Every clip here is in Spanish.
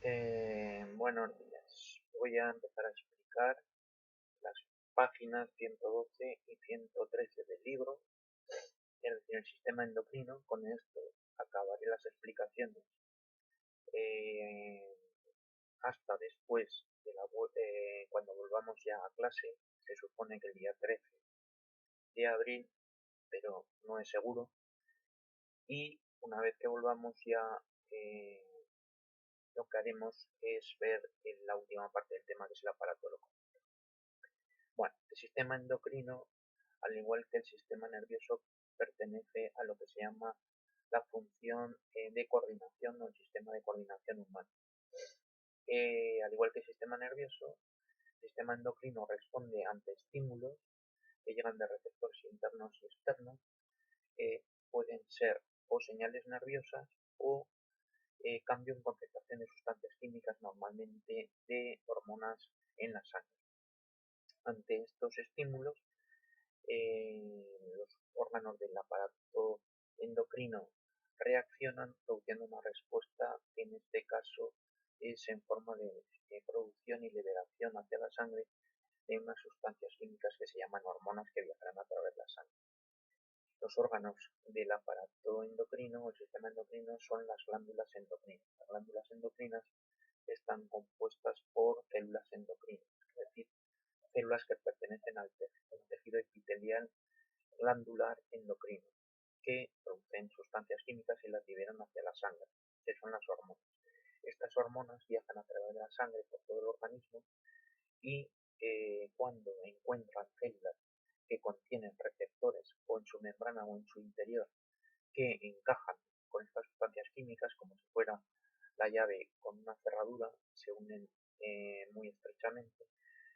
Buenos días. Voy a empezar a explicar las páginas 112 y 113 del libro, es decir, el sistema endocrino. Con esto acabaré las explicaciones eh, hasta después cuando volvamos ya a clase. Se supone que el día 13 de abril, pero no es seguro. Y una vez que volvamos ya, eh, lo que haremos es ver en la última parte del tema, que es el aparato locomotor. Bueno, el sistema endocrino, al igual que el sistema nervioso, pertenece a lo que se llama la función de coordinación o el sistema de coordinación humano. Al igual que el sistema nervioso, el sistema endocrino responde ante estímulos que llegan de receptores internos y externos. Pueden ser o señales nerviosas o cambio en concentración de sustancias químicas, normalmente de hormonas en la sangre. Ante estos estímulos, los órganos del aparato endocrino reaccionan produciendo una respuesta que en este caso es en forma de producción y liberación hacia la sangre de unas sustancias químicas que se llaman hormonas, que viajarán a través de la sangre. Los órganos del aparato endocrino o el sistema endocrino son las glándulas endocrinas. Las glándulas endocrinas están compuestas por células endocrinas, es decir, células que pertenecen al tejido epitelial glandular endocrino, que producen sustancias químicas y las liberan hacia la sangre, que son las hormonas. Estas hormonas viajan a través de la sangre por todo el organismo y cuando encuentran células que contienen receptores o en su membrana o en su interior que encajan con estas sustancias químicas, como si fuera la llave con una cerradura, se unen muy estrechamente,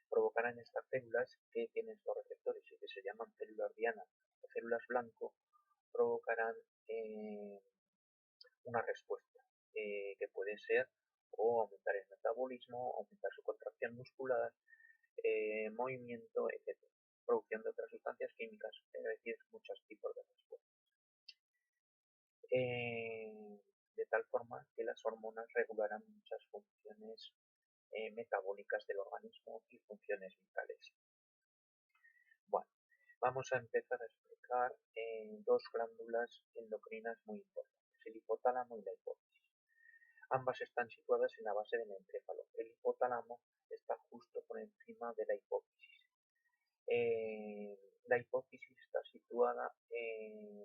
provocarán estas células que tienen estos receptores y que se llaman células diana o células blanco, provocarán una respuesta que puede ser o aumentar el metabolismo, aumentar su contracción muscular, movimiento, etcétera, producción de otras sustancias químicas, es decir, muchos tipos de respuestas. De tal forma que las hormonas regularán muchas funciones metabólicas del organismo y funciones vitales. Bueno, vamos a empezar a explicar dos glándulas endocrinas muy importantes, el hipotálamo y la hipófisis. Ambas están situadas en la base del encéfalo. El hipotálamo está justo por encima de la hipófisis. La hipófisis está situada en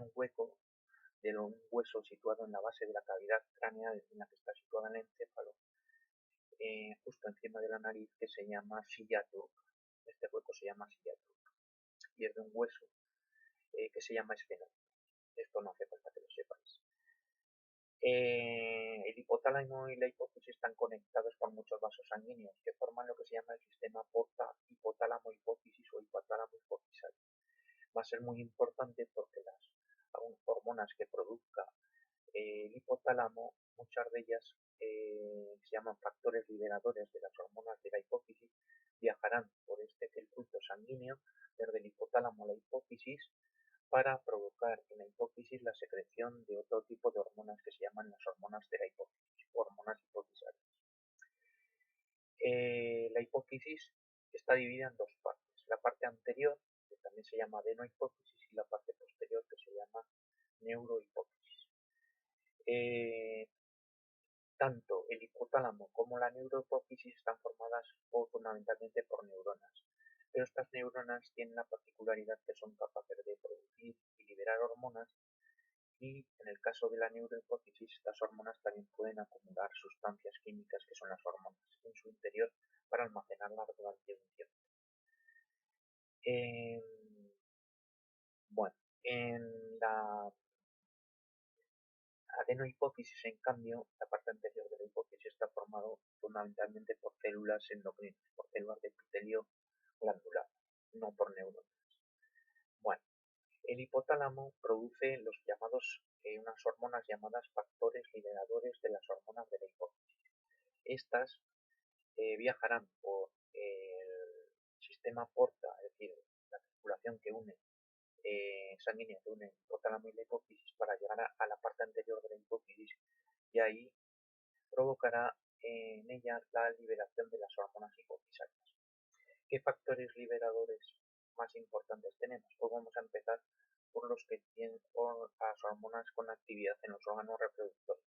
un hueco de un hueso situado en la base de la cavidad craneal en la que está situada el encéfalo, justo encima de la nariz, que se llama silla turca. Este hueco se llama silla turca y es de un hueso que se llama esfenoide. Esto no hace falta que lo sepáis. El hipotálamo y la hipófisis están conectados por muchos vasos sanguíneos que forman lo que se llama el sistema porta hipotálamo-hipófisis o hipotálamo-hipofisal. Va a ser muy importante porque las hormonas que produzca el hipotálamo, muchas de ellas se llaman factores liberadores de las hormonas de la hipófisis, viajarán por este circuito sanguíneo desde el hipotálamo a la hipófisis para provocar en la hipófisis la secreción de otro tipo de hormonas que se llaman las hormonas de la hipófisis, hormonas hipofisales. La hipófisis está dividida en dos partes, la parte anterior, que también se llama adenohipófisis, y la parte posterior, que se llama neurohipófisis. Tanto el hipotálamo como la neurohipófisis están formadas fundamentalmente por neuronas, pero estas neuronas tienen la particularidad que son capaces de producir y liberar hormonas, y en el caso de la neurohipófisis estas hormonas también pueden acumular sustancias químicas, que son las hormonas, en su interior para almacenarlas durante un tiempo. Bueno, en la adenohipófisis, en cambio, la parte anterior de la hipófisis está formado fundamentalmente por células endocrinas, por células de epitelio glandular, no por neuronas. Bueno, el hipotálamo produce unas hormonas llamadas factores liberadores de las hormonas de la hipófisis. Estas viajarán por el sistema porta, es decir, la circulación que une sanguínea que une el hipotálamo y la hipófisis, para llegar a la parte anterior de la hipófisis, y ahí provocará en ella la liberación de las hormonas hipofisáticas. ¿Qué factores liberadores más importantes tenemos? Pues vamos a empezar por los que tienen por las hormonas con actividad en los órganos reproductores.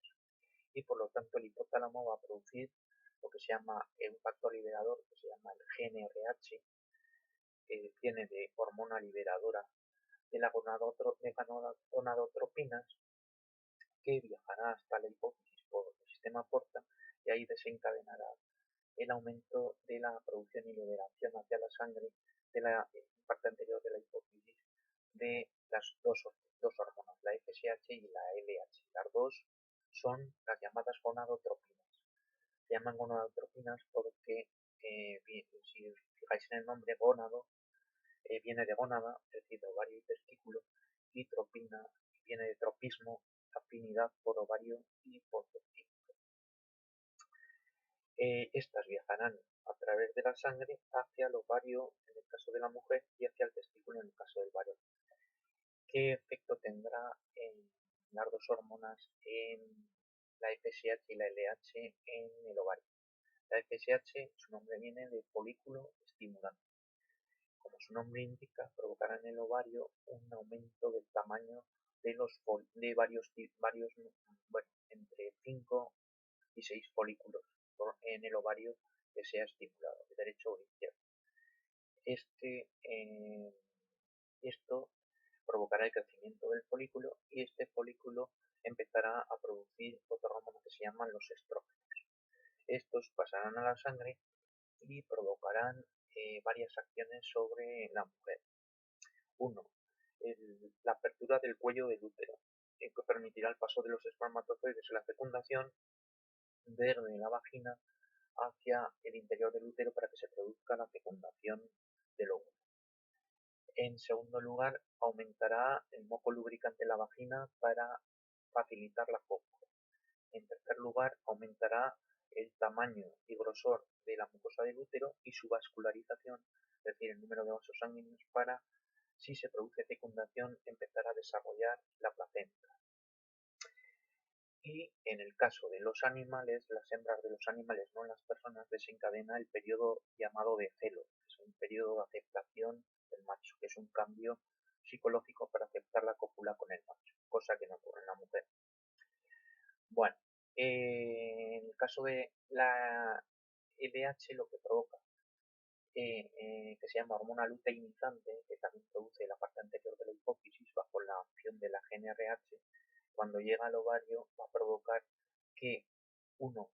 Y por lo tanto el hipotálamo va a producir lo que se llama un factor liberador que se llama el GnRH, que viene de hormona liberadora de la gonadotropinas, que viajará hasta la hipófisis por el sistema porta y ahí desencadenará el aumento de la producción y liberación hacia la sangre de la parte anterior de la hipófisis de las dos hormonas, la FSH y la LH. Las dos son las llamadas gonadotropinas. Se llaman gonadotropinas porque, si os fijáis en el nombre gónado, viene de gónada, es decir, de ovario y testículo, y tropina viene de tropismo, afinidad por ovario y por testículo. Estas viajarán a través de la sangre hacia el ovario en el caso de la mujer y hacia el testículo en el caso del varón. ¿Qué efecto tendrá en las dos hormonas, en la FSH y la LH, en el ovario? La FSH, su nombre viene de folículo estimulante. Como su nombre indica, provocará en el ovario un aumento del tamaño de varios, entre 5 y 6 folículos en el ovario que sea estimulado, de derecho o izquierdo. Esto provocará el crecimiento del folículo y este folículo empezará a producir otra hormona que se llaman los estrógenos. Estos pasarán a la sangre y provocarán varias acciones sobre la mujer. 1. La apertura del cuello del útero, que permitirá el paso de los espermatozoides en la fecundación desde la vagina hacia el interior del útero para que se produzca la fecundación del óvulo. En segundo lugar, aumentará el moco lubricante en la vagina para facilitar la cópula. En tercer lugar, aumentará el tamaño y grosor de la mucosa del útero y su vascularización, es decir, el número de vasos sanguíneos para, si se produce fecundación, empezar a desarrollar la placenta. Y en el caso de los animales, las hembras de los animales, no en las personas, desencadena el periodo llamado de celo, que es un periodo de aceptación del macho, que es un cambio psicológico para aceptar la cópula con el macho, cosa que no ocurre en la mujer. Bueno, en el caso de la LH, lo que provoca, que se llama hormona luteinizante, que también produce la parte anterior de la hipófisis bajo la acción de la GnRH, cuando llega al ovario va a provocar que uno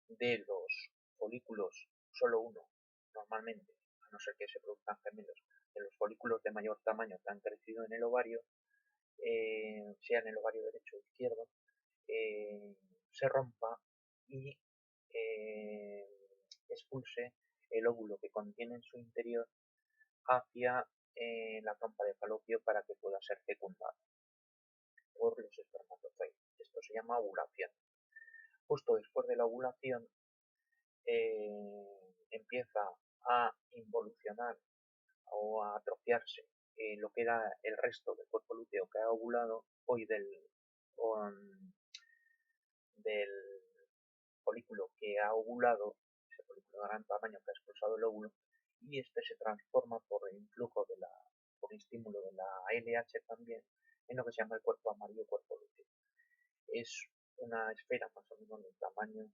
de los folículos, solo uno, normalmente, a no ser que se produzcan gemelos, de los folículos de mayor tamaño que han crecido en el ovario, sea en el ovario derecho o izquierdo, se rompa y expulse el óvulo que contiene en su interior hacia la trompa de falopio para que pueda ser fecundado por los espermatozoides. Esto se llama ovulación. Justo después de la ovulación empieza a involucionar o a atrofiarse lo que era el resto del cuerpo lúteo que ha ovulado hoy del folículo que ha ovulado, ese folículo de gran tamaño que ha expulsado el óvulo, y este se transforma por el influjo por estímulo de la LH también, en lo que se llama el cuerpo amarillo, cuerpo lúteo. Es una esfera más o menos del tamaño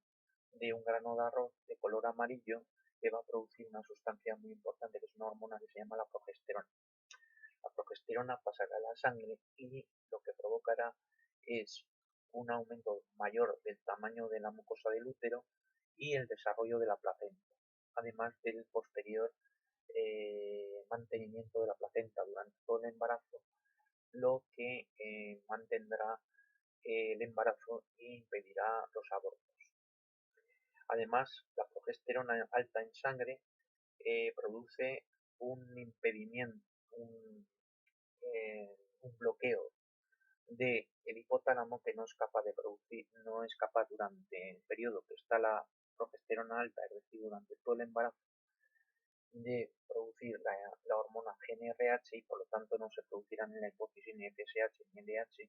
de un grano de arroz de color amarillo que va a producir una sustancia muy importante que es una hormona que se llama la progesterona. La progesterona pasará a la sangre y lo que provocará es un aumento mayor del tamaño de la mucosa del útero y el desarrollo de la placenta, además del posterior mantenimiento de la placenta durante todo el embarazo, lo que mantendrá el embarazo e impedirá los abortos. Además, la progesterona alta en sangre produce un impedimento, un bloqueo del hipotálamo que no es capaz de producir, no es capaz durante el periodo que está la progesterona alta, es decir, durante todo el embarazo, de producir la hormona GnRH y por lo tanto no se producirán en la hipófisis ni FSH ni LH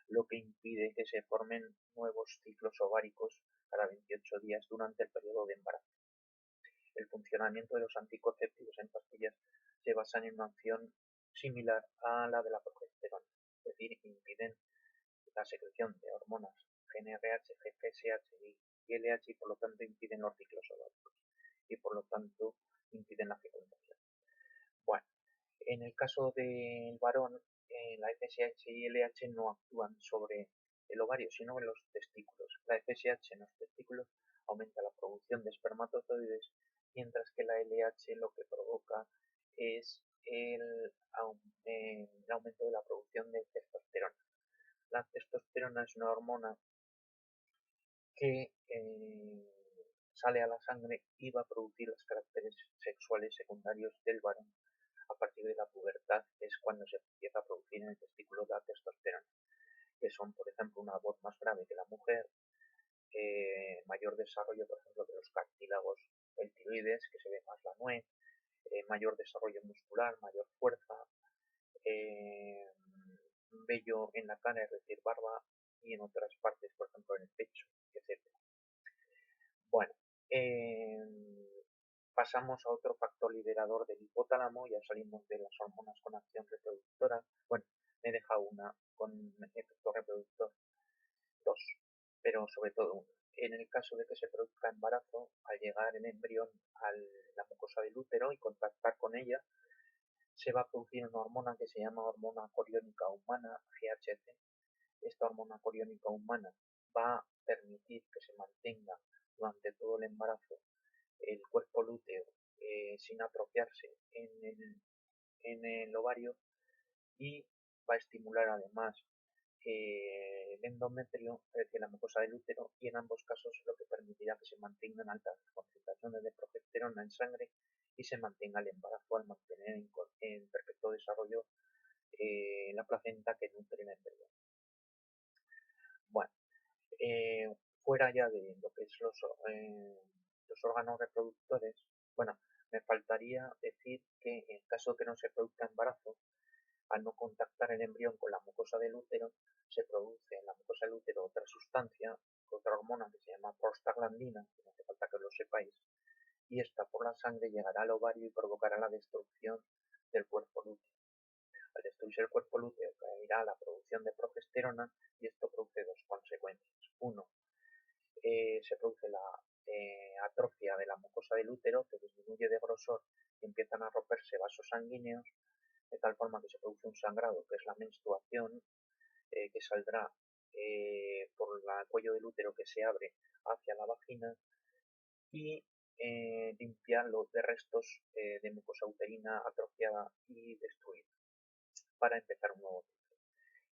lo que impide que se formen nuevos ciclos ováricos cada 28 días durante el periodo de embarazo. El funcionamiento de los anticonceptivos en pastillas se basa en una acción similar a la de la progesterona, es decir, impiden la secreción de hormonas GnRH, GPSH y LH y por lo tanto impiden los ciclos ováricos y por lo tanto impiden la fecundación. Bueno, en el caso del varón, la FSH y LH no actúan sobre el ovario, sino en los testículos. La FSH en los testículos aumenta la producción de espermatozoides, mientras que la LH lo que provoca es el aumento de la producción de testosterona. La testosterona es una hormona que sale a la sangre y va a producir los caracteres sexuales secundarios del varón. A partir de la pubertad es cuando se empieza a producir en el testículo la testosterona, que son, por ejemplo, una voz más grave que la mujer, mayor desarrollo, por ejemplo, de los cartílagos del tiroides, que se ve más la nuez, mayor desarrollo muscular, mayor fuerza, vello en la cara, es decir, barba, y en otras partes, por ejemplo, en el pecho, etcétera. Bueno, pasamos a otro factor liberador del hipotálamo, ya salimos de las hormonas con acción reproductora. Bueno, me deja una con efecto reproductor, dos, pero sobre todo una. En el caso de que se produzca embarazo, al llegar el embrión a la mucosa del útero y contactar con ella, se va a producir una hormona que se llama hormona coriónica humana, GHC. Esta hormona coriónica humana va a permitir que se mantenga durante todo el embarazo el cuerpo lúteo sin atrofiarse en el ovario y va a estimular además el endometrio, es decir, la mucosa del útero, y en ambos casos lo que permitirá que se mantengan altas concentraciones de progesterona en sangre y se mantenga el embarazo al mantener en perfecto desarrollo la placenta que nutre el embrión. Bueno, fuera ya de lo que es los órganos reproductores, bueno, me faltaría decir que en caso de que no se produzca embarazo, al no contactar el embrión con la mucosa del útero, se produce en la mucosa del útero otra sustancia, otra hormona que se llama prostaglandina, que no hace falta que lo sepáis, y esta por la sangre llegará al ovario y provocará la destrucción del cuerpo lúteo. Al destruirse el cuerpo lúteo caerá la producción de progesterona y esto produce dos consecuencias. Uno, se produce la atrofia de la mucosa del útero, que disminuye de grosor y empiezan a romperse vasos sanguíneos, de tal forma que se produce un sangrado, que es la menstruación, que saldrá por el cuello del útero que se abre hacia la vagina y limpia los de restos de mucosa uterina atrofiada y destruida para empezar un nuevo ciclo.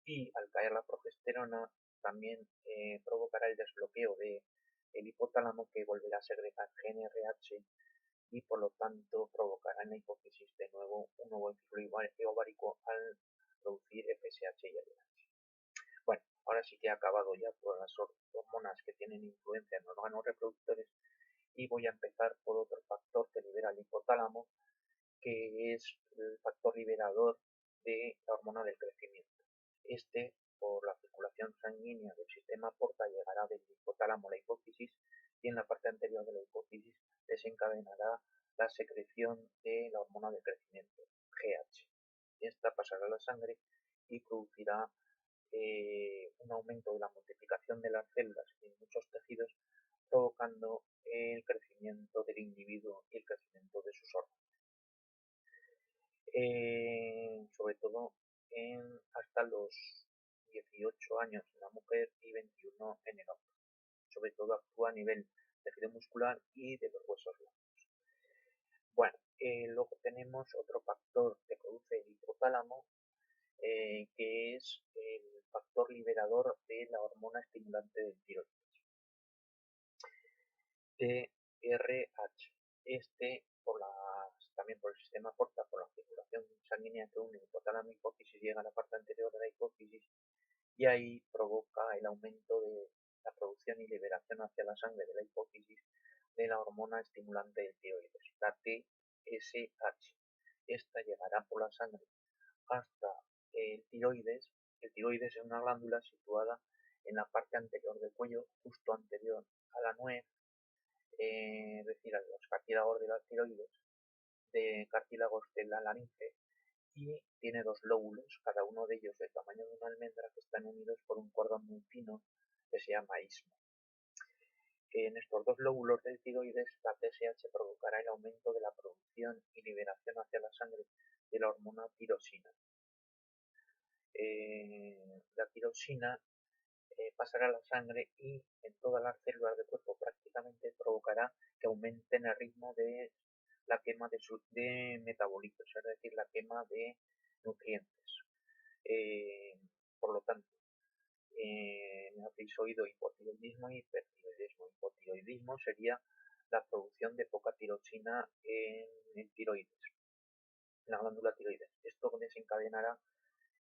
Y al caer la progesterona también provocará el desbloqueo del hipotálamo, que volverá a segregar GnRH y por lo tanto provocará en la hipófisis de nuevo un nuevo ciclo ovárico al producir FSH y LH. Bueno, ahora sí que he acabado ya todas las hormonas que tienen influencia en los órganos reproductores y voy a empezar por otro factor que libera el hipotálamo, que es el factor liberador de la hormona del crecimiento. Este, por la circulación sanguínea del sistema porta, llegará del hipotálamo a la hipófisis y en la parte anterior de la hipófisis desencadenará la secreción de la hormona del crecimiento, GH. Esta pasará a la sangre y producirá un aumento de la multiplicación de las células en muchos tejidos, provocando el crecimiento del individuo y el crecimiento de sus órganos. Sobre todo hasta los 18 años en la mujer y 21 en el hombre. Sobre todo actúa a nivel tejido muscular y de los huesos blancos. Bueno, luego tenemos otro factor que produce el hipotálamo, que es el factor liberador de la hormona estimulante del tiroides, TRH. Este, también por el sistema porta, por la circulación sanguínea que une hipotálamo y hipófisis, llega a la parte anterior de la hipófisis y ahí provoca el aumento de la producción y liberación hacia la sangre de la hipófisis de la hormona estimulante del tiroides, la TSH. Esta llegará por la sangre hasta el tiroides, El tiroides es una glándula situada en la parte anterior del cuello, justo anterior a la nuez, es decir, a los cartílagos de la tiroides, de cartílagos de la laringe, y tiene dos lóbulos, cada uno de ellos del tamaño de una almendra, que están unidos por un cordón muy fino que se llama istmo. En estos dos lóbulos del tiroides, la TSH provocará el aumento de la producción y liberación hacia la sangre de la hormona tirosina. La tirosina pasará a la sangre y en todas las células del cuerpo prácticamente provocará que aumenten el ritmo de la quema de metabolitos, es decir, la quema de nutrientes. Por lo tanto, habéis oído hipotiroidismo y hipertiroidismo. Hipotiroidismo sería la producción de poca tirosina en el tiroides, en la glándula tiroides. Esto desencadenará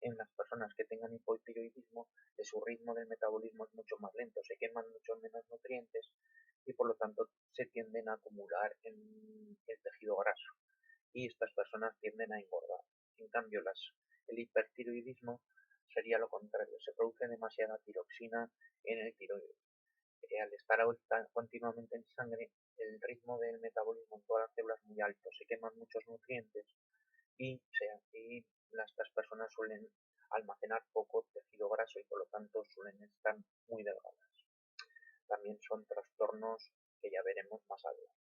en las personas que tengan hipotiroidismo que su ritmo de metabolismo es mucho más lento, se queman mucho menos nutrientes y por lo tanto se tienden a acumular en el tejido graso y estas personas tienden a engordar. En cambio, el hipertiroidismo sería lo contrario, se produce demasiada tiroxina en el tiroides. Al estar continuamente en sangre, el ritmo del metabolismo en todas las células es muy alto, se queman muchos nutrientes y estas personas suelen almacenar poco tejido graso y por lo tanto suelen estar muy delgadas. También son trastornos que ya veremos más adelante.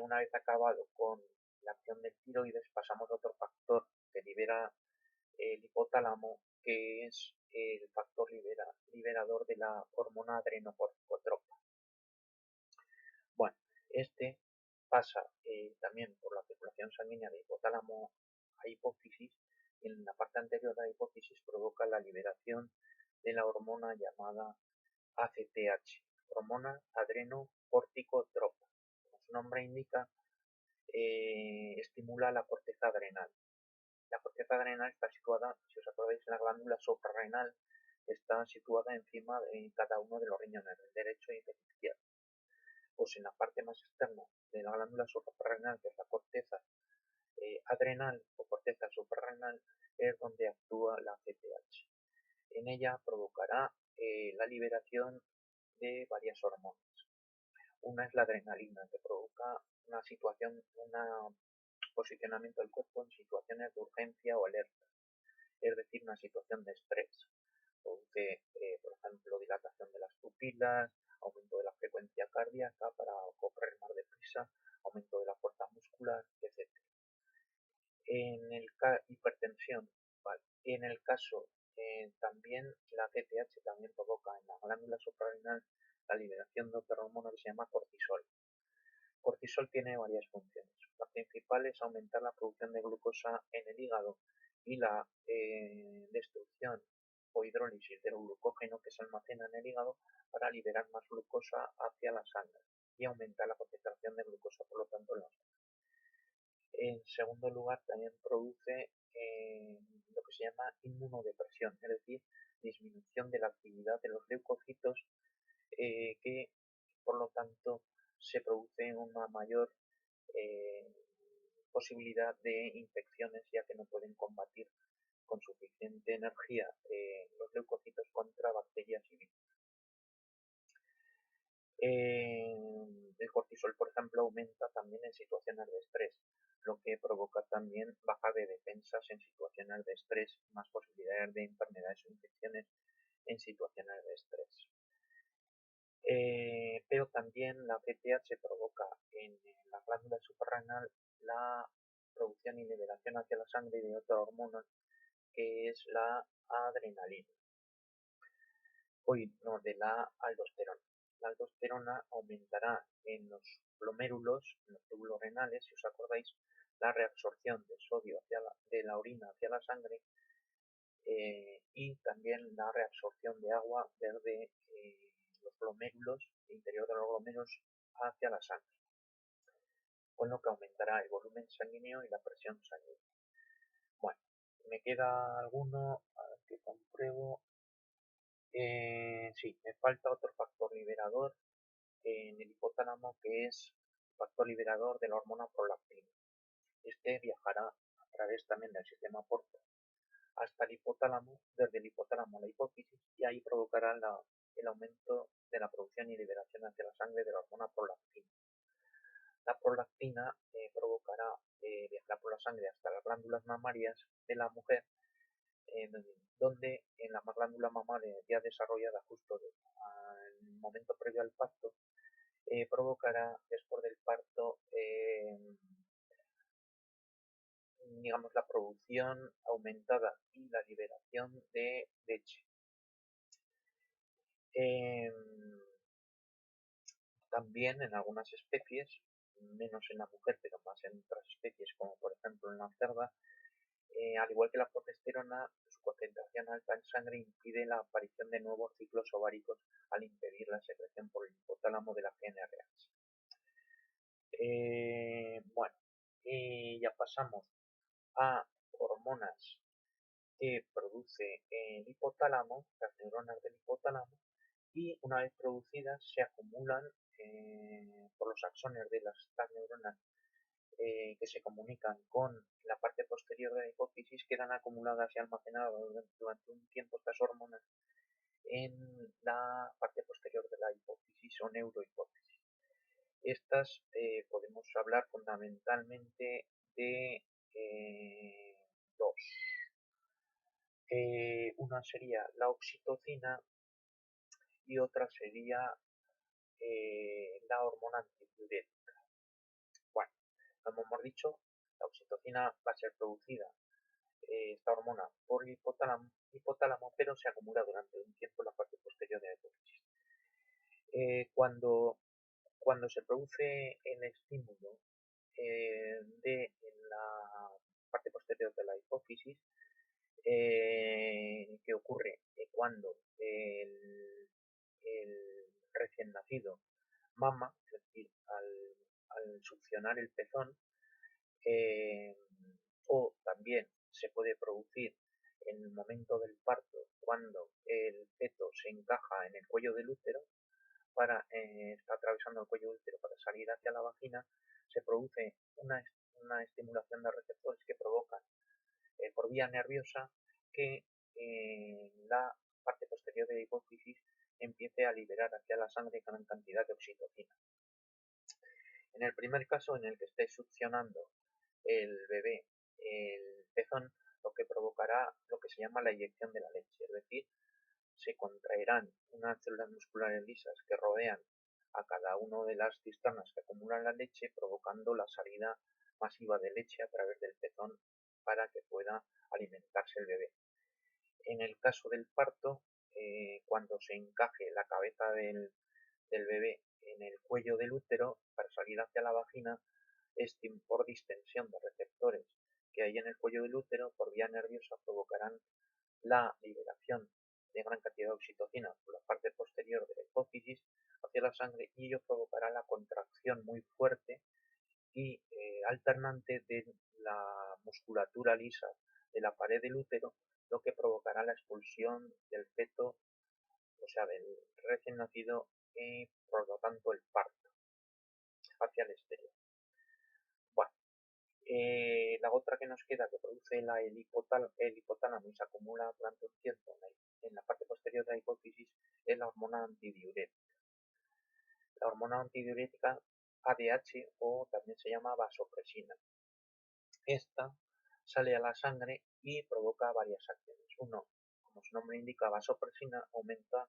Una vez acabado con la acción del tiroides, pasamos a otro factor que libera el hipotálamo, que es el factor liberador de la hormona adrenocorticotropa. Bueno, este pasa también por la circulación sanguínea de hipotálamo a hipófisis y en la parte anterior de la hipófisis provoca la liberación de la hormona llamada ACTH, hormona adrenocorticotropa. Como su nombre indica, estimula la corteza adrenal. La corteza adrenal está situada, si os acordáis, en la glándula suprarrenal, está situada encima de cada uno de los riñones, el derecho y el izquierdo. Pues en la parte más externa de la glándula suprarrenal, que es la corteza adrenal o corteza suprarrenal, es donde actúa la CTH. En ella provocará la liberación de varias hormonas. Una es la adrenalina, que provoca una situación, un posicionamiento del cuerpo en situaciones de urgencia o alerta, es decir, una situación de estrés. Produce, por ejemplo, dilatación de las pupilas, aumento de la frecuencia cardíaca para correr más deprisa, aumento de la fuerza muscular, etc. En el hipertensión, ¿vale? En el caso también la CTH también provoca en la glándula suprarrenal la liberación de otra hormona que se llama cortisol. Cortisol tiene varias funciones. La principal es aumentar la producción de glucosa en el hígado y la destrucción o hidrólisis del glucógeno que se almacena en el hígado para liberar más glucosa hacia la sangre y aumentar la concentración de glucosa, por lo tanto, en la sangre. En segundo lugar, también produce lo que se llama inmunodepresión, es decir, disminución de la actividad de los leucocitos que, por lo tanto, se produce una mayor posibilidad de infecciones, ya que no pueden combatir con suficiente energía los leucocitos contra bacterias y virus. El cortisol, por ejemplo, aumenta también en situaciones de estrés, lo que provoca también baja de defensas en situaciones de estrés, más posibilidades de enfermedades o infecciones en situaciones de estrés. Pero también la CTH provoca en la glándula suprarrenal la producción y liberación hacia la sangre de otra hormona que es la adrenalina. De la aldosterona. La aldosterona aumentará en los glomérulos, en los túbulos renales, si os acordáis, la reabsorción de sodio de la orina hacia la sangre y también la reabsorción de agua desde los glomérulos, el interior de los glomérulos hacia la sangre, con lo que aumentará el volumen sanguíneo y la presión sanguínea. Bueno, me queda alguno que compruebo. Sí, me falta otro factor liberador en el hipotálamo que es el factor liberador de la hormona prolactina. Este viajará a través también del sistema porta hasta el hipotálamo, desde el hipotálamo a la hipófisis, y ahí provocará el aumento de la producción y liberación hacia la sangre de la hormona prolactina. La prolactina provocará viajar por la sangre hasta las glándulas mamarias de la mujer, donde en la glándula mamaria ya desarrollada justo al momento previo al parto, provocará después del parto digamos, la producción aumentada y la liberación de leche. También en algunas especies, menos en la mujer, pero más en otras especies, como por ejemplo en la cerda, al igual que la progesterona, su concentración alta en sangre impide la aparición de nuevos ciclos ováricos al impedir la secreción por el hipotálamo de la GnRH. Bueno, ya pasamos a hormonas que produce el hipotálamo, las neuronas del hipotálamo, y una vez producidas se acumulan por los axones de estas neuronas que se comunican con la parte posterior de la hipófisis, quedan acumuladas y almacenadas durante un tiempo estas hormonas en la parte posterior de la hipófisis o neurohipófisis. Estas podemos hablar fundamentalmente de dos. Una sería la oxitocina y otra sería la hormona antidiurética. Bueno, como hemos dicho, la oxitocina va a ser producida, esta hormona, por el hipotálamo, pero se acumula durante un tiempo en la parte posterior de la hipófisis. Cuando se produce el estímulo de la parte posterior de la hipófisis, que ocurre cuando el recién nacido mama, es decir, al succionar el pezón, o también se puede producir en el momento del parto cuando el feto se encaja en el cuello del útero, está atravesando el cuello del útero para salir hacia la vagina, se produce una estimulación de receptores que provocan por vía nerviosa que la parte posterior de la hipófisis empiece a liberar hacia la sangre gran cantidad de oxitocina. En el primer caso, en el que esté succionando el bebé el pezón, lo que provocará lo que se llama la eyección de la leche, es decir, se contraerán unas células musculares lisas que rodean a cada una de las cisternas que acumulan la leche, provocando la salida masiva de leche a través del pezón para que pueda alimentarse el bebé. En el caso del parto, cuando se encaje la cabeza del bebé en el cuello del útero para salir hacia la vagina, por distensión de receptores que hay en el cuello del útero por vía nerviosa provocarán la liberación de gran cantidad de oxitocina por la parte posterior de la hipófisis hacia la sangre, y ello provocará la contracción muy fuerte y alternante de la musculatura lisa de la pared del útero, lo que provocará la expulsión del feto, o sea, del recién nacido, y por lo tanto el parto hacia el exterior. Bueno, la otra que nos queda, que produce el hipotálamo y se acumula durante un tiempo en la parte posterior de la hipófisis, es la hormona antidiurética. La hormona antidiurética ADH, o también se llama vasopresina. Esta sale a la sangre y provoca varias acciones. Uno, como su nombre indica, vasopresina, aumenta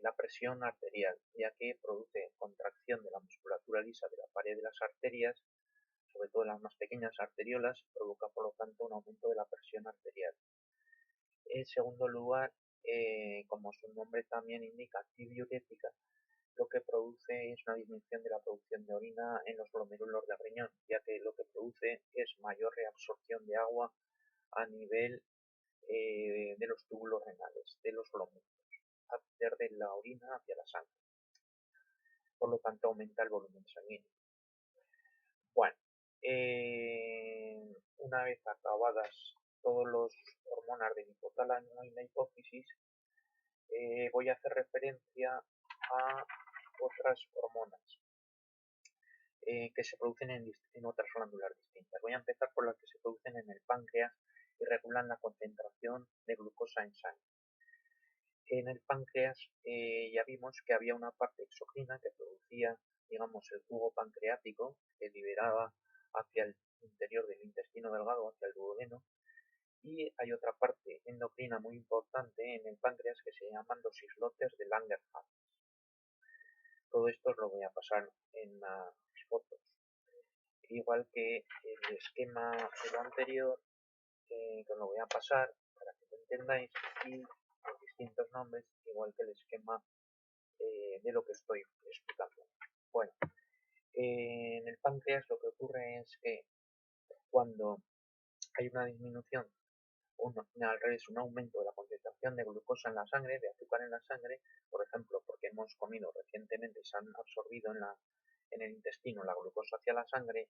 la presión arterial, ya que produce contracción de la musculatura lisa de la pared de las arterias, sobre todo en las más pequeñas arteriolas, provoca por lo tanto un aumento de la presión arterial. En segundo lugar, como su nombre también indica, antidiurética, lo que produce es una disminución de la producción de orina en los glomérulos del riñón, ya que lo que produce es mayor reabsorción de agua a nivel de los túbulos renales, de los glómerulos, hacer de la orina hacia la sangre. Por lo tanto, aumenta el volumen sanguíneo. Bueno, una vez acabadas todas las hormonas del hipotálamo y la hipófisis, voy a hacer referencia a otras hormonas que se producen en otras glándulas distintas. Voy a empezar por las que se producen en el páncreas y regulan la concentración de glucosa en sangre. En el páncreas ya vimos que había una parte exocrina que producía, digamos, el jugo pancreático que liberaba hacia el interior del intestino delgado, hacia el duodeno, y hay otra parte endocrina muy importante en el páncreas que se llaman los islotes de Langerhans. Todo esto os lo voy a pasar en las fotos. Igual que el esquema de lo anterior, que os lo voy a pasar para que lo entendáis, y los distintos nombres, igual que el esquema de lo que estoy explicando. Bueno, en el páncreas lo que ocurre es que cuando hay una disminución, al revés, un aumento de la concentración de glucosa en la sangre, de azúcar en la sangre, por ejemplo, porque hemos comido recientemente y se han absorbido en el intestino la glucosa hacia la sangre,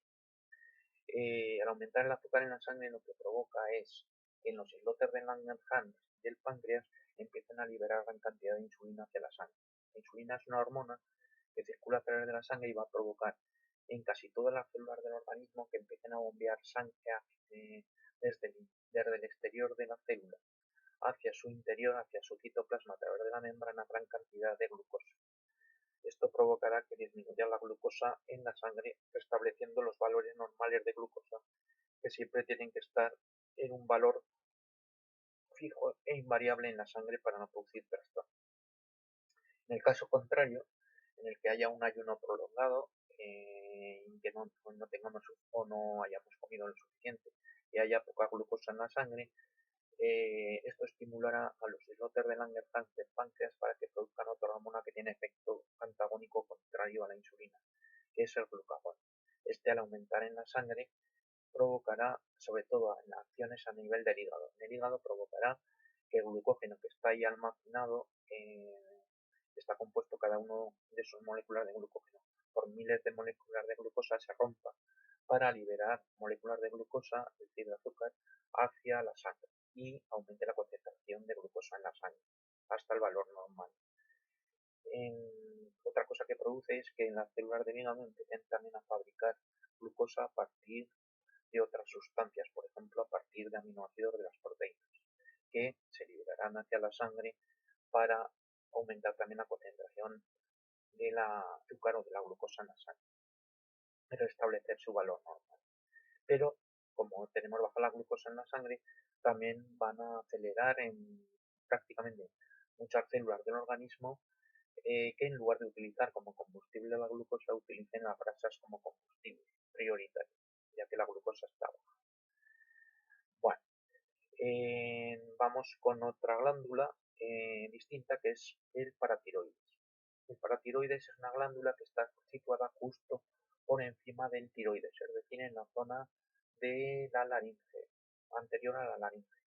al aumentar el azúcar en la sangre lo que provoca es que en los islotes de Langerhans del páncreas empiecen a liberar gran cantidad de insulina hacia la sangre. La insulina es una hormona que circula a través de la sangre y va a provocar en casi todas las células del organismo que empiecen a bombear sangre desde el exterior de la célula hacia su interior, hacia su citoplasma a través de la membrana, gran cantidad de glucosa. Esto provocará que disminuya la glucosa en la sangre, restableciendo los valores normales de glucosa, que siempre tienen que estar en un valor fijo e invariable en la sangre para no producir trastorno. En el caso contrario, en el que haya un ayuno prolongado, en que no tengamos o no hayamos comido lo suficiente y haya poca glucosa en la sangre, esto estimulará a los islotes de Langerhans del páncreas para que produzcan otra hormona que tiene efecto antagónico contrario a la insulina, que es el glucagón. Este, al aumentar en la sangre, provocará, sobre todo en acciones a nivel del hígado. En el hígado provocará que el glucógeno que está ahí almacenado está compuesto cada uno de sus moléculas de glucógeno por miles de moléculas de glucosa se rompa para liberar moléculas de glucosa, es decir, de azúcar, hacia la sangre y aumente la concentración de glucosa en la sangre hasta el valor normal. Otra cosa que produce es que las células del hígado empiecen también a fabricar glucosa a partir de otras sustancias, por ejemplo, a partir de aminoácidos de las proteínas, que se liberarán hacia la sangre para aumentar también la concentración del azúcar o de la glucosa en la sangre y restablecer su valor normal. Pero como tenemos baja la glucosa en la sangre, también van a acelerar en prácticamente muchas células del organismo que en lugar de utilizar como combustible la glucosa, utilicen las grasas como combustible prioritario, ya que la glucosa está baja. Bueno, vamos con otra glándula distinta que es el paratiroides. El paratiroides es una glándula que está situada justo por encima del tiroides, es decir, en la zona de la laringe, anterior a la laringe.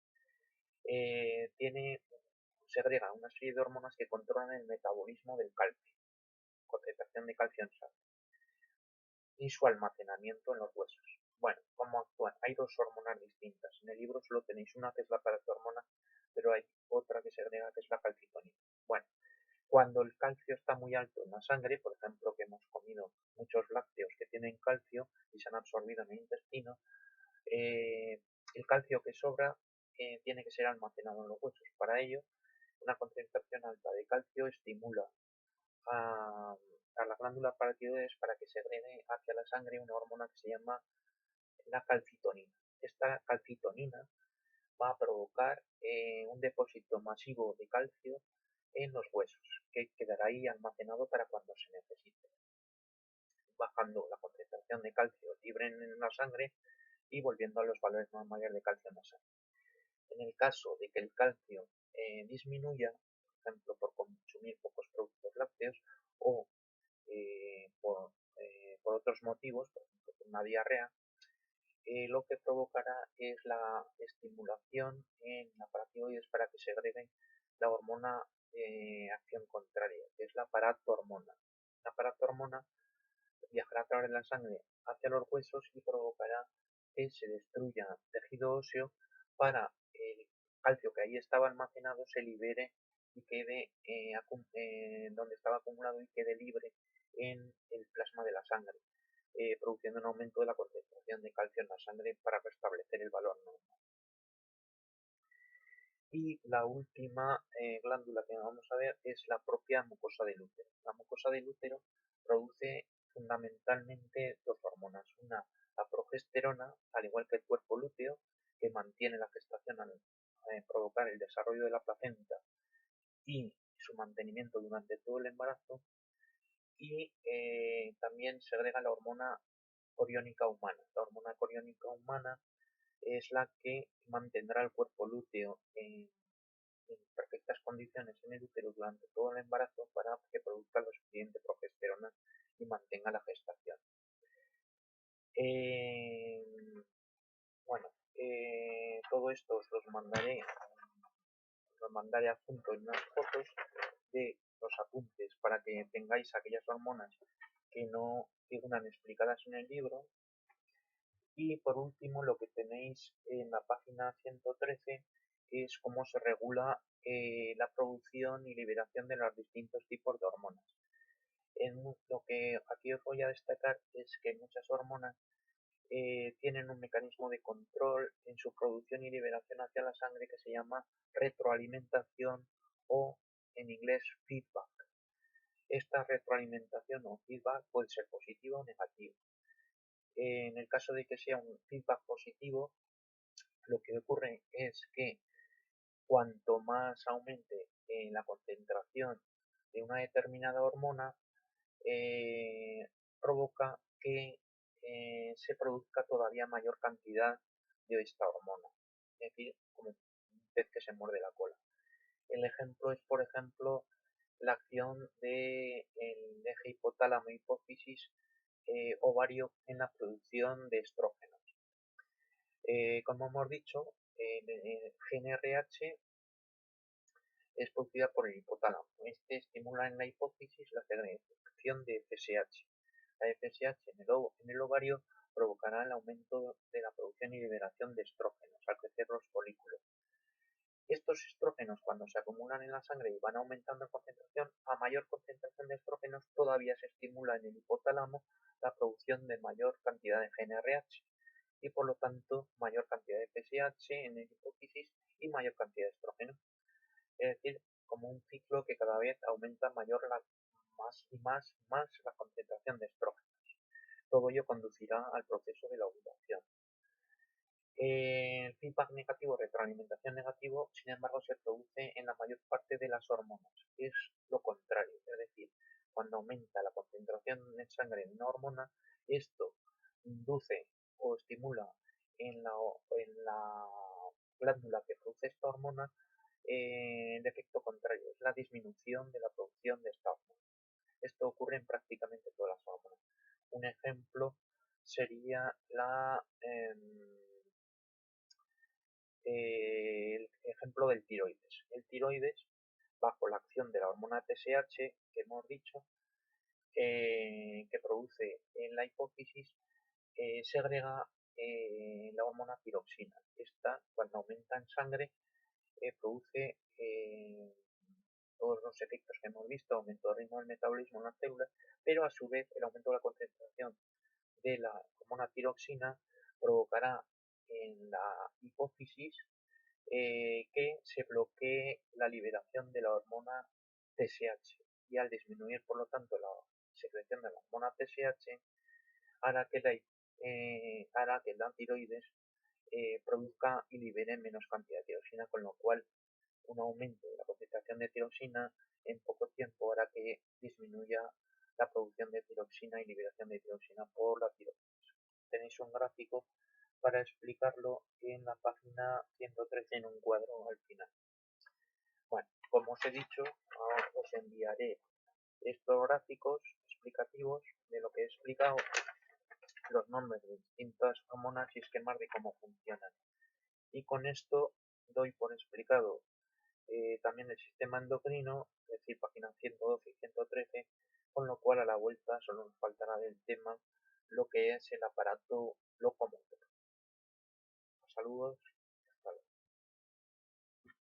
Segrega una serie de hormonas que controlan el metabolismo del calcio, concentración de calcio en sangre, y su almacenamiento en los huesos. Bueno, ¿cómo actúan? Hay dos hormonas distintas. En el libro solo tenéis una que es la paratormona, pero hay otra que segrega que es la calcitonina. Bueno, cuando el calcio está muy alto en la sangre, por ejemplo, que hemos comido muchos lácteos que tienen calcio y se han absorbido en el intestino, el calcio que sobra tiene que ser almacenado en los huesos. Para ello, una concentración alta de calcio estimula a la glándula paratiroides para que segregue hacia la sangre una hormona que se llama la calcitonina. Esta calcitonina va a provocar un depósito masivo de calcio en los huesos, que quedará ahí almacenado para cuando se necesite, bajando la concentración de calcio libre en la sangre y volviendo a los valores normales de calcio en la sangre. En el caso de que el calcio disminuya, por ejemplo, por consumir pocos productos lácteos o por otros motivos, por ejemplo, por una diarrea, lo que provocará es la estimulación en la paratiroides para que segregue la hormona de acción contraria, que es la paratormona. La paratormona viajará a través de la sangre hacia los huesos y provocará que se destruya tejido óseo para el calcio que ahí estaba almacenado se libere y quede donde estaba acumulado y quede libre en el plasma de la sangre, produciendo un aumento de la concentración de calcio en la sangre para restablecer el valor normal. Y la última glándula que vamos a ver es la propia mucosa del útero. La mucosa del útero produce fundamentalmente dos hormonas. Una, la progesterona, al igual que el cuerpo lúteo, que mantiene la gestación al provocar el desarrollo de la placenta y su mantenimiento durante todo el embarazo. Y también segrega la hormona coriónica humana. La hormona coriónica humana es la que mantendrá el cuerpo lúteo en perfectas condiciones en el útero durante todo el embarazo para que produzca lo suficiente progesterona y mantenga la gestación. Eh, bueno, todo esto os los mandaré adjunto en unas fotos de los apuntes para que tengáis aquellas hormonas que no figuran explicadas en el libro. Y por último, lo que tenéis en la página 113 es cómo se regula la producción y liberación de los distintos tipos de hormonas. Lo que aquí os voy a destacar es que muchas hormonas tienen un mecanismo de control en su producción y liberación hacia la sangre que se llama retroalimentación o en inglés feedback. Esta retroalimentación o feedback puede ser positiva o negativa. En el caso de que sea un feedback positivo, lo que ocurre es que cuanto más aumente la concentración de una determinada hormona, eh, provoca que se produzca todavía mayor cantidad de esta hormona. Es decir, como un pez que se muerde la cola. El ejemplo es, por ejemplo, la acción del eje hipotálamo-hipófisis ovario en la producción de estrógenos. Como hemos dicho, el GnRH es producida por el hipotálamo. Este estimula en la hipófisis la secreción de FSH. La FSH en el ovario provocará el aumento de la producción y liberación de estrógenos al crecer los folículos. Estos estrógenos, cuando se acumulan en la sangre y van aumentando en concentración, a mayor concentración de estrógenos todavía se estimula en el hipotálamo la producción de mayor cantidad de GnRH y por lo tanto mayor cantidad de FSH en el hipófisis y mayor cantidad de estrógeno. Es decir, como un ciclo que cada vez aumenta más la concentración de estrógenos. Todo ello conducirá al proceso de la ovulación. El feedback negativo, retroalimentación negativo, sin embargo, se produce en la mayor parte de las hormonas. Es lo contrario, es decir, cuando aumenta la concentración en sangre de una hormona, esto induce o estimula en la glándula que produce esta hormona el efecto contrario, es la disminución de la producción de esta hormona. Esto ocurre en prácticamente todas las hormonas. Un ejemplo sería el ejemplo del tiroides. El tiroides, bajo la acción de la hormona TSH que hemos dicho, que produce en la hipófisis, segrega la hormona tiroxina. Esta, cuando aumenta en sangre, produce todos los efectos que hemos visto, aumento del ritmo del metabolismo en las células, pero a su vez el aumento de la concentración de la hormona tiroxina provocará en la hipófisis que se bloquee la liberación de la hormona TSH y al disminuir por lo tanto la secreción de la hormona TSH hará que la tiroides produzca y libere menos cantidad de tiroxina, con lo cual un aumento de la concentración de tiroxina en poco tiempo hará que disminuya la producción de tiroxina y liberación de tiroxina por la tiroides. Tenéis un gráfico para explicarlo en la página 113 en un cuadro al final. Bueno, como os he dicho, os enviaré estos gráficos explicativos de lo que he explicado, los nombres de distintas hormonas y esquemas de cómo funcionan. Y con esto doy por explicado también el sistema endocrino, es decir, páginas 112 y 113, con lo cual a la vuelta solo nos faltará del tema lo que es el aparato locomotor. Saludos.